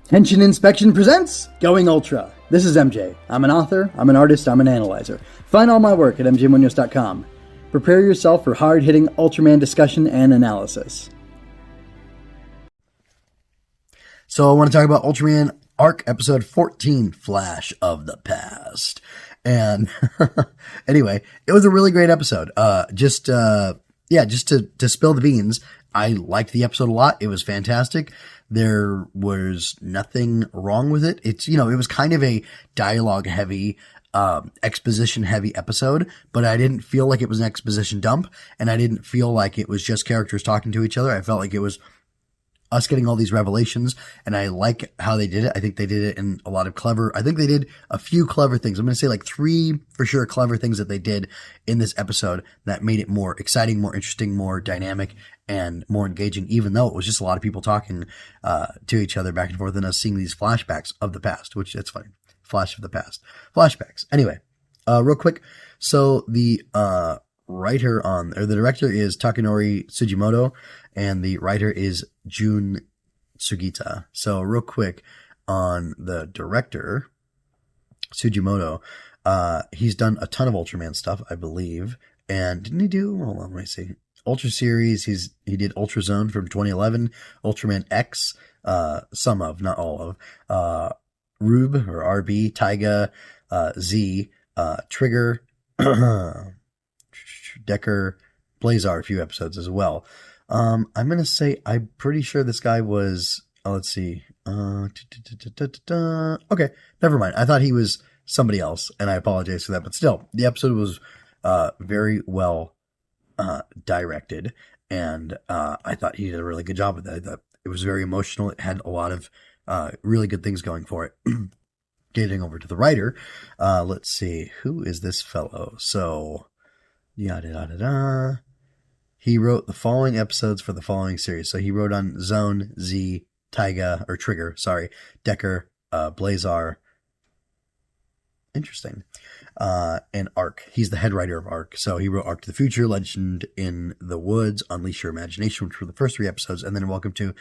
Henshin Inspection presents Going Ultra. This is MJ. I'm an author, I'm an artist, I'm an analyzer. Find all my work at mjmunoz.com. Prepare yourself for hard-hitting Ultraman discussion and analysis. So I want to talk about Ultraman Arc Episode 14, Flash of the Past. And anyway, it was a really great episode. Just to spill the beans, I liked the episode a lot. It was fantastic. There was nothing wrong with it. It was kind of a dialogue heavy, exposition heavy episode, but I didn't feel like it was an exposition dump, and I didn't feel like it was just characters talking to each other. I felt like it was us getting all these revelations, and I like how they did it. I think they did it in a lot of I think they did a few clever things. I'm going to say like 3 for sure clever things that they did in this episode that made it more exciting, more interesting, more dynamic, and more engaging, even though it was just a lot of people talking to each other back and forth and us seeing these flashbacks of the past, which it's funny. Flash of the past. Flashbacks. Anyway, real quick. So the the director is Takanori Tsujimoto, and the writer is Jun Sugita. So real quick on the director, Tsujimoto, he's done a ton of Ultraman stuff, I believe. And didn't he do, hold on, let me see. Ultra series, he did Ultra Zone from 2011, Ultraman X, some of, not all of, Rube or RB, Taiga, Z, Trigger, Decker, Blazar, a few episodes as well. I'm going to say, I'm pretty sure this guy was, let's see. Okay, never mind. I thought he was somebody else, and I apologize for that. But still, the episode was very well directed, and I thought he did a really good job with that. I thought it was very emotional. It had a lot of really good things going for it. Getting over to the writer, let's see. Who is this fellow? So, yada. He wrote the following episodes for the following series. So he wrote on Zone, Z, Taiga, or Trigger, Decker, Blazar. Interesting. And Arc. He's the head writer of Arc. So he wrote Arc to the Future, Legend in the Woods, Unleash Your Imagination, which were the first 3 episodes, and then Welcome to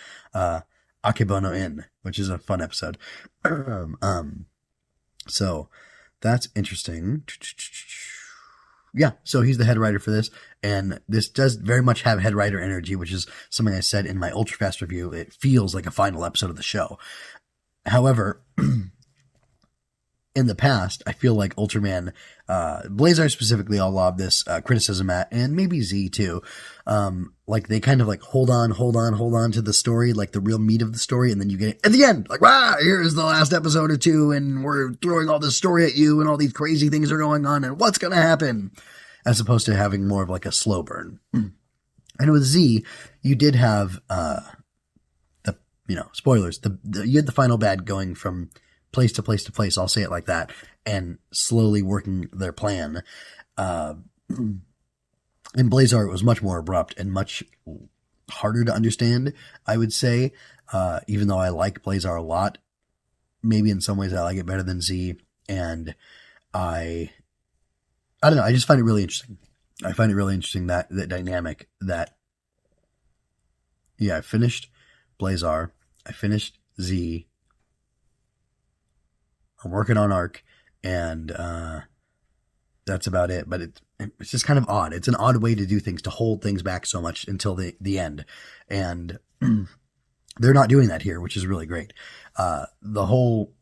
Akebono Inn, which is a fun episode. So that's interesting. Yeah, so he's the head writer for this, and this does very much have head writer energy, which is something I said in my Ultra Fast review. It feels like a final episode of the show. However, in the past, I feel like Ultraman, Blazar specifically, I'll lob this criticism at, and maybe Z too. Like they kind of like hold on to the story, like the real meat of the story, and then you get it at the end, like, here's the last episode or 2, and we're throwing all this story at you, and all these crazy things are going on, and what's gonna happen? As opposed to having more of like a slow burn. And with Z, you did have spoilers. You had the final bad going from place to place to place, I'll say it like that, and slowly working their plan. In Blazar, it was much more abrupt and much harder to understand, I would say, even though I like Blazar a lot. Maybe in some ways I like it better than Z, and I don't know, I just find it really interesting. I find it really interesting that dynamic that, I finished Blazar, I finished Z, I'm working on Arc, and that's about it. But it's just kind of odd. It's an odd way to do things, to hold things back so much until the end. And they're not doing that here, which is really great. The whole,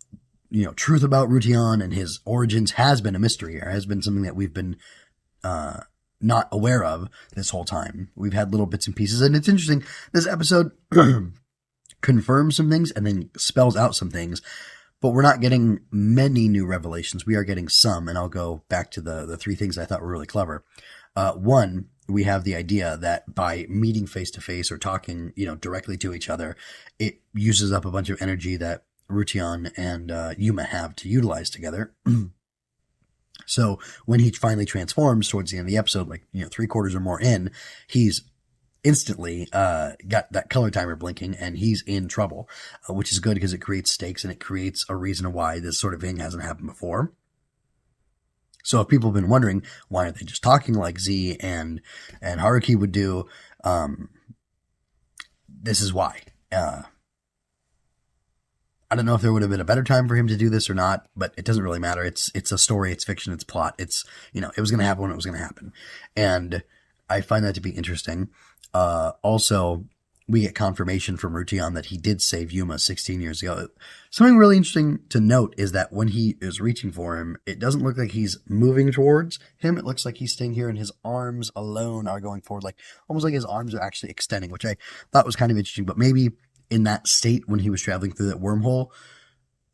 truth about Rution and his origins has been a mystery, or has been something that we've been not aware of this whole time. We've had little bits and pieces, and it's interesting. This episode confirms some things and then spells out some things. But we're not getting many new revelations. We are getting some, and I'll go back to the 3 things I thought were really clever. One, we have the idea that by meeting face to face or talking, directly to each other, it uses up a bunch of energy that Rution and Yuma have to utilize together. So when he finally transforms towards the end of the episode, like 3/4 or more in, he's instantly got that color timer blinking, and he's in trouble, which is good because it creates stakes and it creates a reason why this sort of thing hasn't happened before. So if people have been wondering, why aren't they just talking like Z and Haruki would do, this is why. I don't know if there would have been a better time for him to do this or not, but it doesn't really matter. It's a story, it's fiction, it's plot. It's, it was going to happen when it was going to happen. And I find that to be interesting. Also, we get confirmation from Rution that he did save Yuma 16 years ago. Something really interesting to note is that when he is reaching for him, it doesn't look like he's moving towards him. It looks like he's staying here and his arms alone are going forward, like almost like his arms are actually extending, which I thought was kind of interesting. But maybe in that state when he was traveling through that wormhole,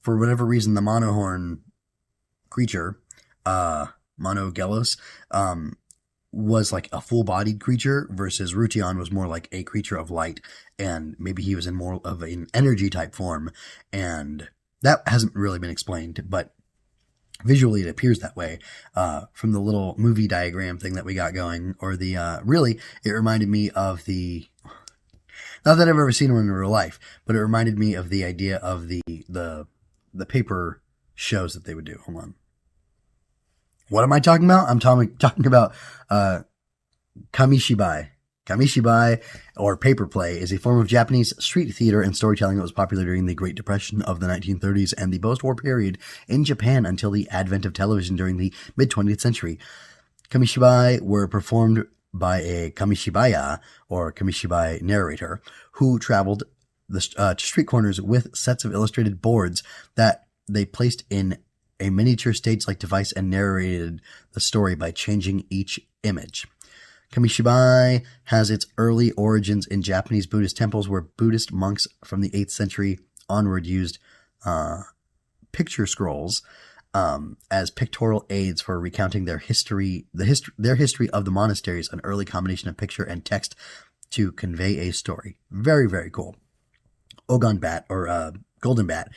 for whatever reason, the monohorn creature, Monogelos, was like a full-bodied creature versus Rution was more like a creature of light, and maybe he was in more of an energy type form, and that hasn't really been explained, but visually it appears that way from the little movie diagram thing that we got going, or the really it reminded me of the, not that I've ever seen one in real life, but it reminded me of the idea of the paper shows that they would do. Hold on. What am I talking about? I'm talking about kamishibai. Kamishibai, or paper play, is a form of Japanese street theater and storytelling that was popular during the Great Depression of the 1930s and the post-war period in Japan until the advent of television during the mid-20th century. Kamishibai were performed by a kamishibaya, or kamishibai narrator, who traveled to street corners with sets of illustrated boards that they placed in a miniature stage-like device and narrated the story by changing each image. Kamishibai has its early origins in Japanese Buddhist temples, where Buddhist monks from the 8th century onward used picture scrolls as pictorial aids for recounting their history, their history of the monasteries, an early combination of picture and text to convey a story. Very, very cool. Ogon Bat, or Golden Bat,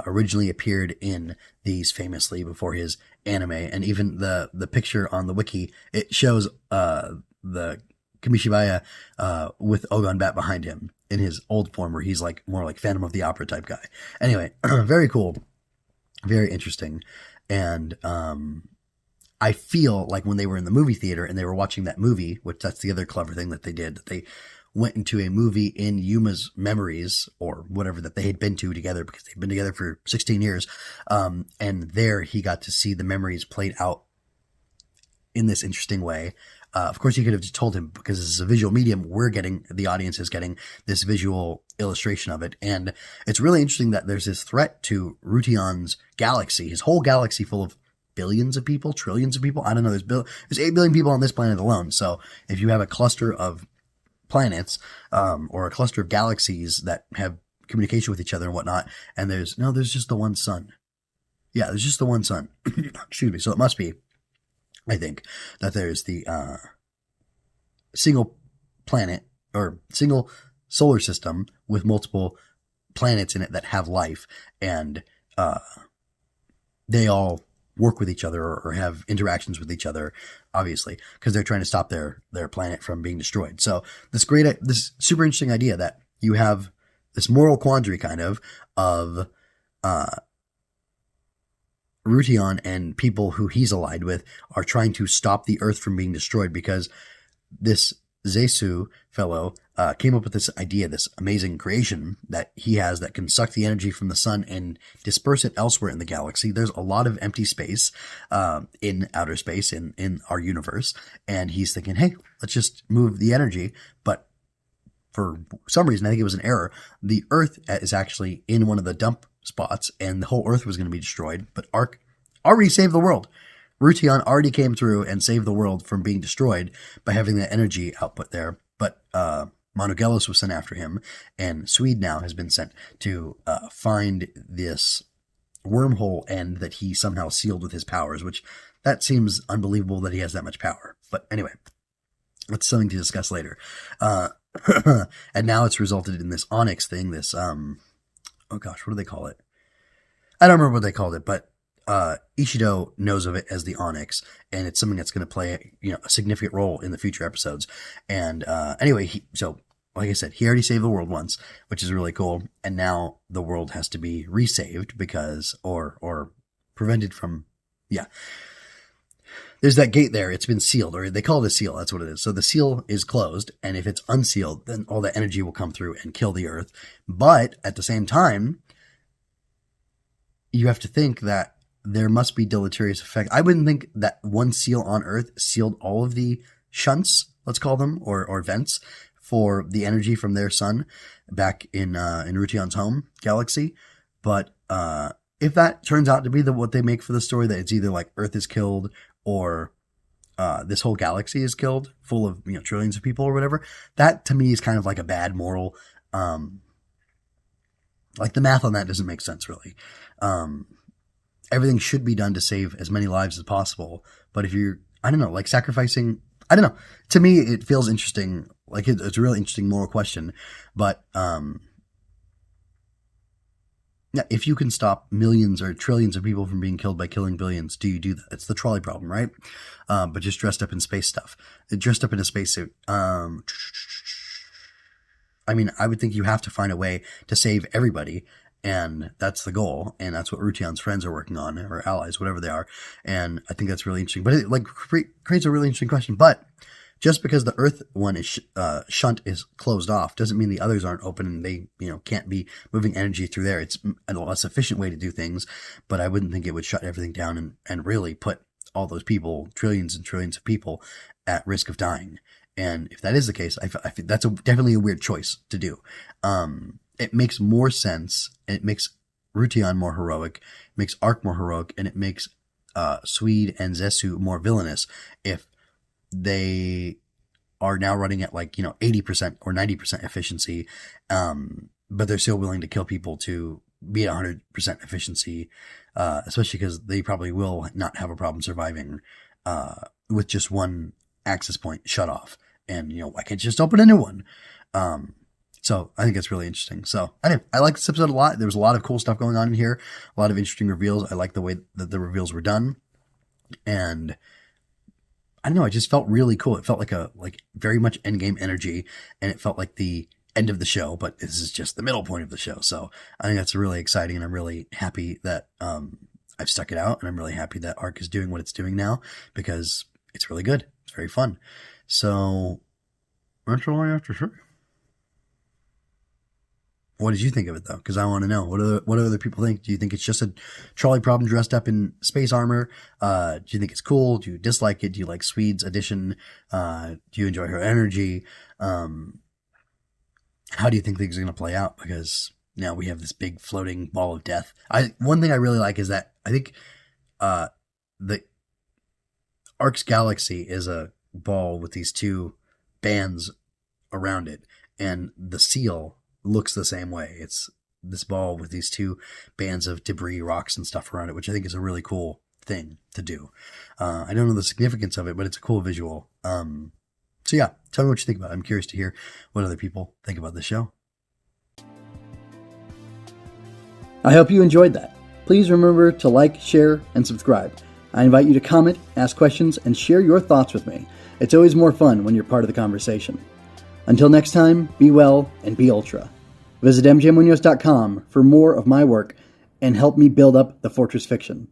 originally appeared in these famously before his anime, and even the picture on the wiki, it shows the Kamishibaya with Ogon Bat behind him in his old form, where he's like more like Phantom of the Opera type guy. Anyway, very cool, very interesting, and I feel like when they were in the movie theater and they were watching that movie, which that's the other clever thing that they did, that they went into a movie in Yuma's memories, or whatever that they had been to together, because they'd been together for 16 years. And there he got to see the memories played out in this interesting way. Of course, he could have just told him, because this is a visual medium, the audience is getting this visual illustration of it. And it's really interesting that there's this threat to Rution's galaxy, his whole galaxy full of billions of people, trillions of people. I don't know. There's 8 billion people on this planet alone. So if you have a cluster of planets, or a cluster of galaxies that have communication with each other and whatnot, and there's just the one sun. Yeah, there's just the one sun. Excuse me. So it must be, I think, that there's the single planet, or single solar system with multiple planets in it that have life, and they all work with each other, or have interactions with each other, obviously, because they're trying to stop their planet from being destroyed. So this super interesting idea that you have this moral quandary kind of Rution and people who he's allied with are trying to stop the Earth from being destroyed, because this Zesu fellow came up with this idea, this amazing creation that he has that can suck the energy from the sun and disperse it elsewhere in the galaxy. There's a lot of empty space in outer space, in our universe, and he's thinking, hey, let's just move the energy. But for some reason, I think it was an error, the Earth is actually in one of the dump spots, and the whole Earth was going to be destroyed, but Arc already saved the world. Rution already came through and saved the world from being destroyed by having that energy output there. But Monogelos was sent after him, and Swede now has been sent to find this wormhole end that he somehow sealed with his powers, which that seems unbelievable that he has that much power. But anyway, that's something to discuss later. And now it's resulted in this Onyx thing, this, oh gosh, what do they call it? I don't remember what they called it, but Ishido knows of it as the Onyx, and it's something that's going to play, a significant role in the future episodes. And anyway, so like I said, he already saved the world once, which is really cool, and now the world has to be resaved because, or prevented from, there's that gate there. It's been sealed, or they call it a seal. That's what it is. So the seal is closed, and if it's unsealed, then all the energy will come through and kill the Earth. But at the same time, you have to think that there must be deleterious effect. I wouldn't think that one seal on Earth sealed all of the shunts, let's call them, or vents for the energy from their sun back in Rution's home galaxy. But if that turns out to be what they make for the story, that it's either like Earth is killed or this whole galaxy is killed, full of trillions of people or whatever, that to me is kind of like a bad moral. Like the math on that doesn't make sense really. Everything should be done to save as many lives as possible. But if you're, I don't know, like sacrificing, I don't know. To me, it feels interesting. Like it's a really interesting moral question. But yeah, if you can stop millions or trillions of people from being killed by killing billions, do you do that? It's the trolley problem, right? But just dressed up in space stuff. Dressed up in a spacesuit. I mean, I would think you have to find a way to save everybody. And that's the goal. And that's what Rution's friends are working on, or allies, whatever they are. And I think that's really interesting. But it creates a really interesting question. But just because the Earth one is shunt is closed off doesn't mean the others aren't open and they can't be moving energy through there. It's a less efficient way to do things. But I wouldn't think it would shut everything down and really put all those people, trillions and trillions of people, at risk of dying. And if that is the case, I think that's definitely a weird choice to do. It makes more sense, and it makes Rution more heroic, it makes Arc more heroic, and it makes Swede and Zesu more villainous if they are now running at 80% or 90% efficiency, but they're still willing to kill people to be at 100% efficiency, especially because they probably will not have a problem surviving with just one access point shut off. And, why can't you just open a new one? So I think it's really interesting. So anyway, I like this episode a lot. There was a lot of cool stuff going on in here, a lot of interesting reveals. I like the way that the reveals were done. And I don't know, it just felt really cool. It felt like very much endgame energy, and it felt like the end of the show, but this is just the middle point of the show. So I think that's really exciting, and I'm really happy that I've stuck it out, and I'm really happy that Arc is doing what it's doing now, because it's really good. It's very fun. So that's all I have to say. What did you think of it, though? Because I want to know. What do other people think? Do you think it's just a trolley problem dressed up in space armor? Do you think it's cool? Do you dislike it? Do you like Swede's addition? Do you enjoy her energy? How do you think things are going to play out? Because now we have this big floating ball of death. One thing I really like is that I think the Arc's galaxy is a ball with these two bands around it, and the seal looks the same way. It's this ball with these two bands of debris, rocks, and stuff around it, which I think is a really cool thing to do. I don't know the significance of it, but it's a cool visual. So yeah, tell me what you think about it. I'm curious to hear what other people think about this show. I hope you enjoyed that. Please remember to like, share, and subscribe. I invite you to comment, ask questions, and share your thoughts with me. It's always more fun when you're part of the conversation. Until next time, be well and be Ultra. Visit mjmunoz.com for more of my work and help me build up the Fortress Fiction.